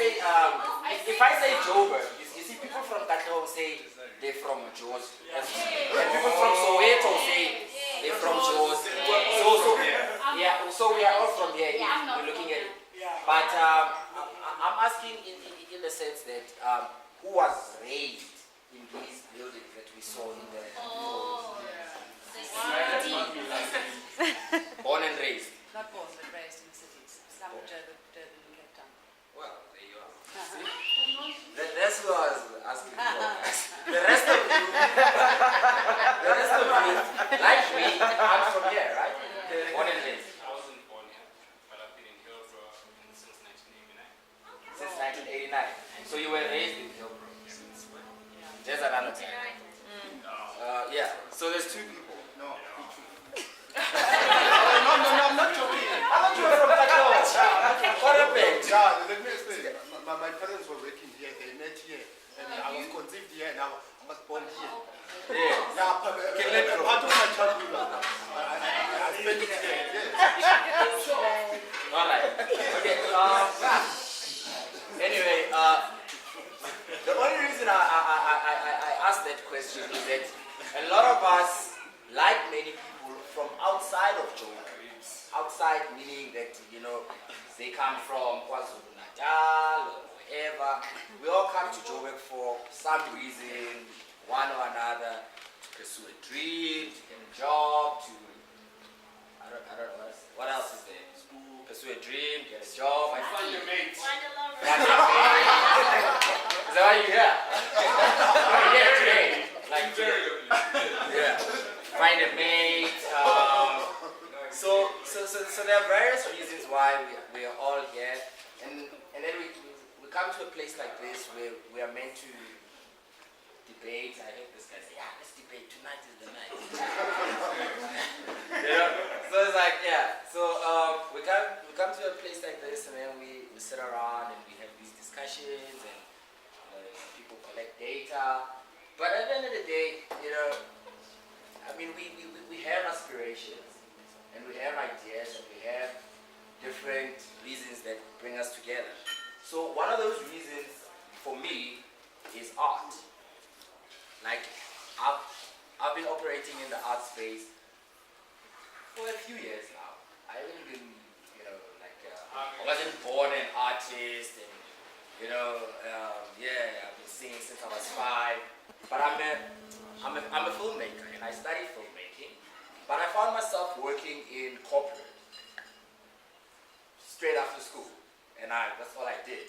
if I say Joburg, you see people from Katlehong say they're from Jozi. And people from Soweto say they're from Jozi. So we are all from here. We're looking at it. But I'm asking in the sense that who was raised in these buildings that we saw in the born and raised. Not born, but raised in the cities. Some Durban and Cape Town. Well, there you are. See? That's what I was asking for. The rest of you, like me, I'm from here, right? Born and raised. I wasn't born here, but I've been in Hillsborough since 1989. Since 1989. So you were raised in Hillbrook. There's another time. So there's two people. No. I'm not joking. I'm not joking from Katlehong. What happened? Yeah, let me explain. My parents were working here, they met here, and I was conceived here, and I was born here. Yeah. Part of my childhood, I spent it here. Yes. Alright. Okay. Anyway, the only reason I asked that question is that a lot of us, like many people from outside of Joburg, outside meaning that, they come from KwaZulu-Natal or wherever, we all come to Joburg for some reason, one or another, to pursue a dream, to get a job, to, I don't know, what else is there? School, pursue a dream, get a job. Find your mates. Is that why you're here? You're here today. Like, yeah. Find a mate. So there are various reasons why we are all here, and then we come to a place like this where we are meant to debate. I heard this guy say, "Yeah, let's debate. Tonight is the night." So it's like, So we come to a place like this, and then we sit around and we have these discussions, and people collect data. But at the end of the day, we have aspirations, and we have ideas, and we have different reasons that bring us together. So one of those reasons for me is art. Like, I've been operating in the art space for a few years now. I haven't been, I wasn't born an artist, and I've been singing since I was 5. But I'm a filmmaker, and I studied filmmaking. But I found myself working in corporate straight after school, and that's all I did.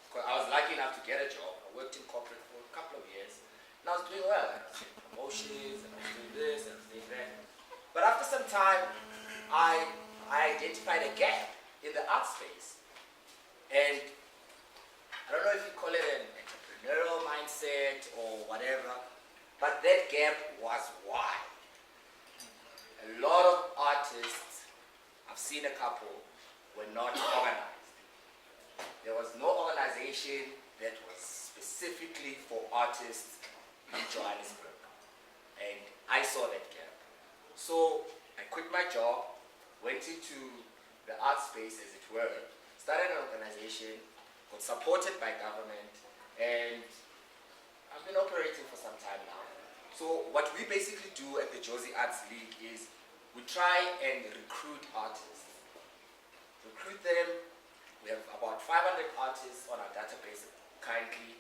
Because I was lucky enough to get a job. I worked in corporate for a couple of years, and I was doing well. I was getting promotions, and I was doing this, and I was doing that. But after some time, I identified a gap in the art space, and I don't know if you call it an entrepreneurial mindset or whatever, but that gap was wide. A lot of artists, I've seen a couple, were not organized. There was no organization that was specifically for artists in Johannesburg, and I saw that gap. So I quit my job, went into the art space, as it were, started an organization, got supported by government, and I've been operating for some time now. So what we basically do at the Jozi Arts League is we try and recruit artists. Recruit them. We have about 500 artists on our database currently,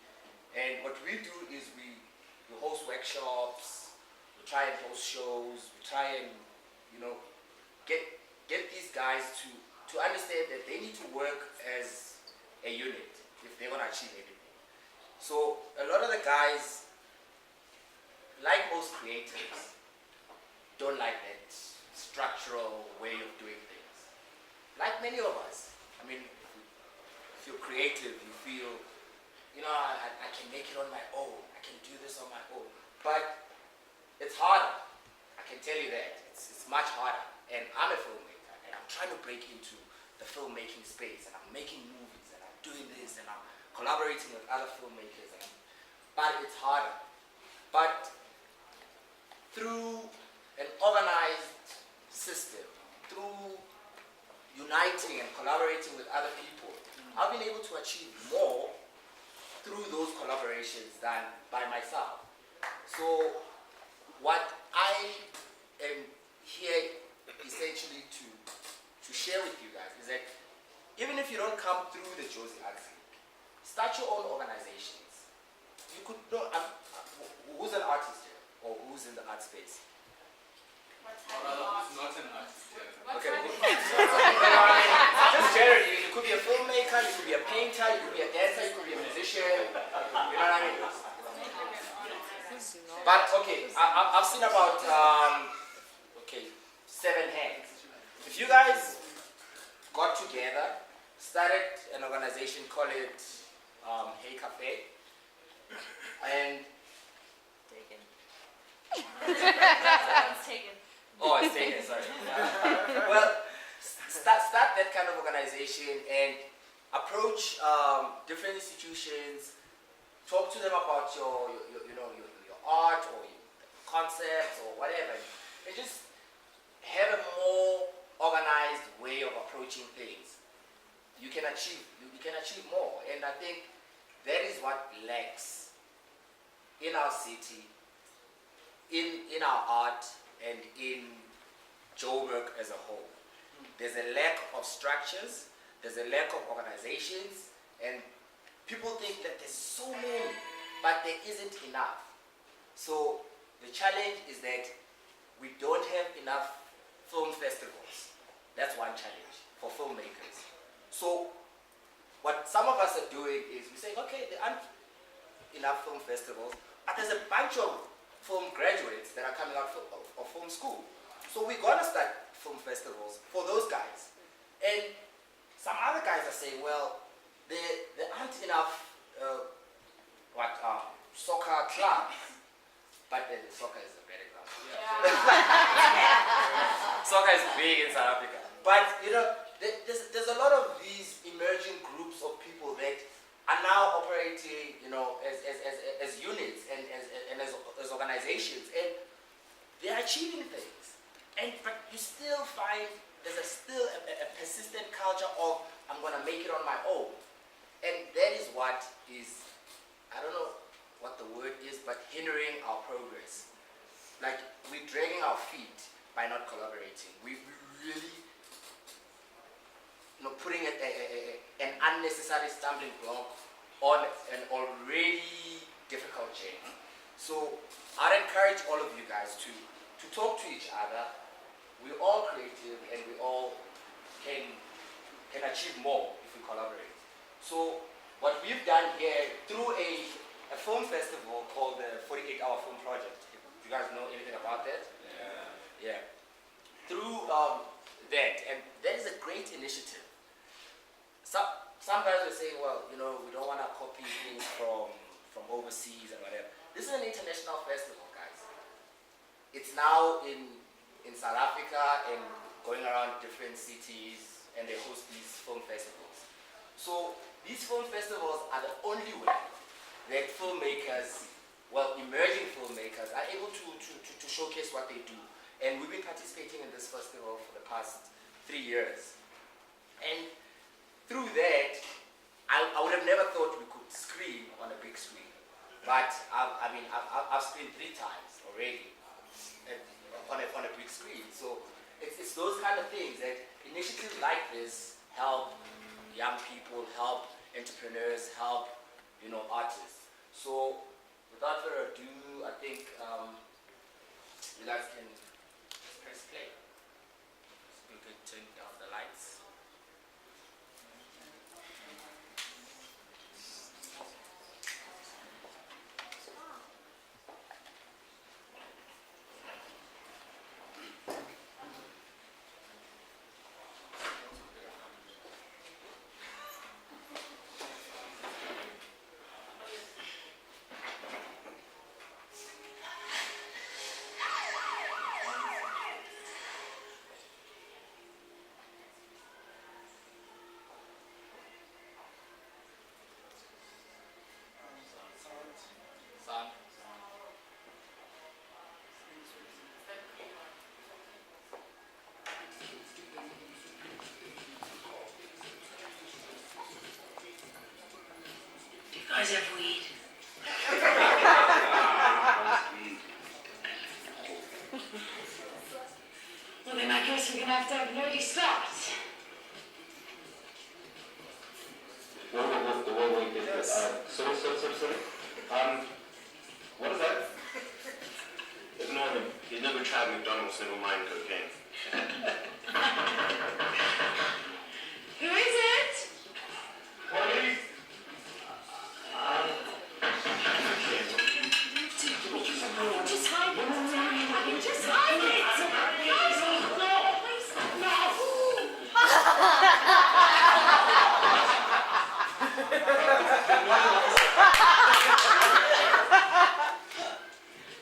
and what we do is we host workshops, we try and host shows, we try and get these guys to understand that they need to work as a unit if they want to achieve anything. So a lot of the guys, like most creatives, don't like that structural way of doing things. Like many of us. I mean, if you're creative, you feel, I can make it on my own. I can do this on my own. But it's harder. I can tell you that. It's much harder. And I'm a filmmaker, and I'm trying to break into the filmmaking space, and I'm making movies, and I'm doing this, and I'm collaborating with other filmmakers. But it's harder. But through an organized system, through uniting and collaborating with other people, I've been able to achieve more through those collaborations than by myself. So what I am here essentially to share with you guys is that even if you don't come through the Jozi Arts League, start your own organizations. You could know, who's an artist here? Or who's in the art space? Who's not an artist here? Okay. Just generally, you could be a filmmaker, you could be a painter, you could be a dancer, you could be a musician. You know what I mean? But okay, I've seen about 7 hands. If you guys got together, started an organization, call it Hey Cafe, and Taken. Someone's taken. oh, it's taken, sorry. Well, start that kind of organization and approach different institutions, talk to them about your art or your concepts or whatever, and just have a more organized way of approaching things. You can achieve more, and I think that is what lacks in our city, in our art, and in Joburg as a whole. There's a lack of structures, there's a lack of organizations, and people think that there's so many, but there isn't enough. So the challenge is that we don't have enough film festivals. That's one challenge for filmmakers. So what some of us are doing is we're saying, okay, there aren't enough film festivals, but there's a bunch of film graduates that are coming out of film school. So we're gonna start film festivals for those guys. And some other guys are saying, well, there aren't enough soccer clubs. But soccer is a better example. Soccer is big in South Africa. But there's a lot of these emerging groups of people that are now operating, as units and as organizations, and they're achieving things. But you still find there's still a persistent culture of I'm gonna make it on my own, and that is what is, I don't know what the word is, but hindering our progress. Like, we're dragging our feet by not collaborating. We really, putting an unnecessary stumbling block on an already difficult journey. So I'd encourage all of you guys to talk to each other. We're all creative and we all can achieve more if we collaborate. So what we've done here through a film festival called the 48-Hour Film Project. Do you guys know anything about that? Yeah. Through that, and that is a great initiative. Some guys are saying, well, we don't want to copy things from overseas and whatever. This is an international festival, guys. It's now in South Africa and going around different cities, and they host these film festivals. So these film festivals are the only way that filmmakers, emerging filmmakers, are able to showcase what they do. And we've been participating in this festival for the past 3 years. And through that, I would have never thought we could screen on a big screen. But I've screened 3 times already on a big screen. So it's those kind of things that initiatives like this help young people, help entrepreneurs, help artists. So without further ado, I think you guys can just press play. We could turn down the lights. Because of weed. Well, then I guess we're gonna have to have an early start. Wait. Sorry. What is that? Ignore him. He's never tried McDonald's, never mind cocaine. Who is it? Police! Just hide it. Just hide it. Guys, no, please, no.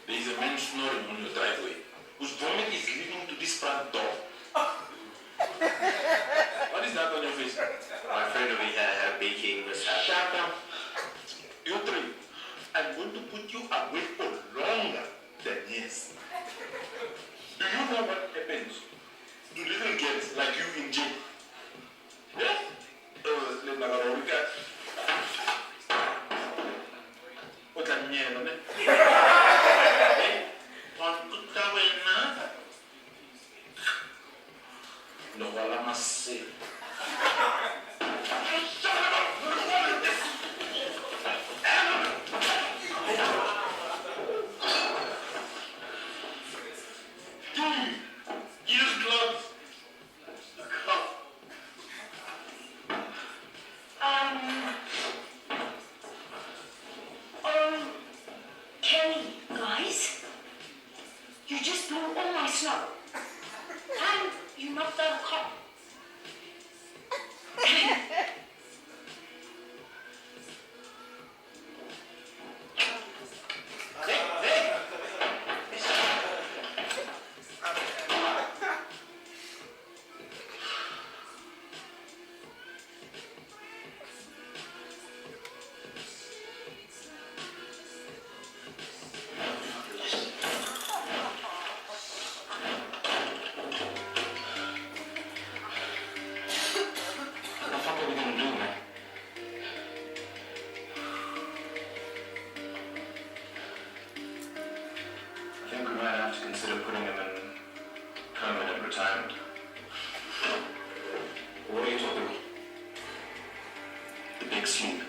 There is a man snoring on your driveway whose vomit is leading to this front door. What is that on your face? My friend over here had baking mishap. Shut up. You three, I'm going to put you away for longer than years. Do you know what happens to little girls like you in jail? Yes? No, I must say. Use gloves. Okay, guys. You just blew all my snow. And you knocked out a cop. What the fuck are we gonna do, man? I think we might have to consider putting him in permanent retirement. What are you talking about? The big sleep.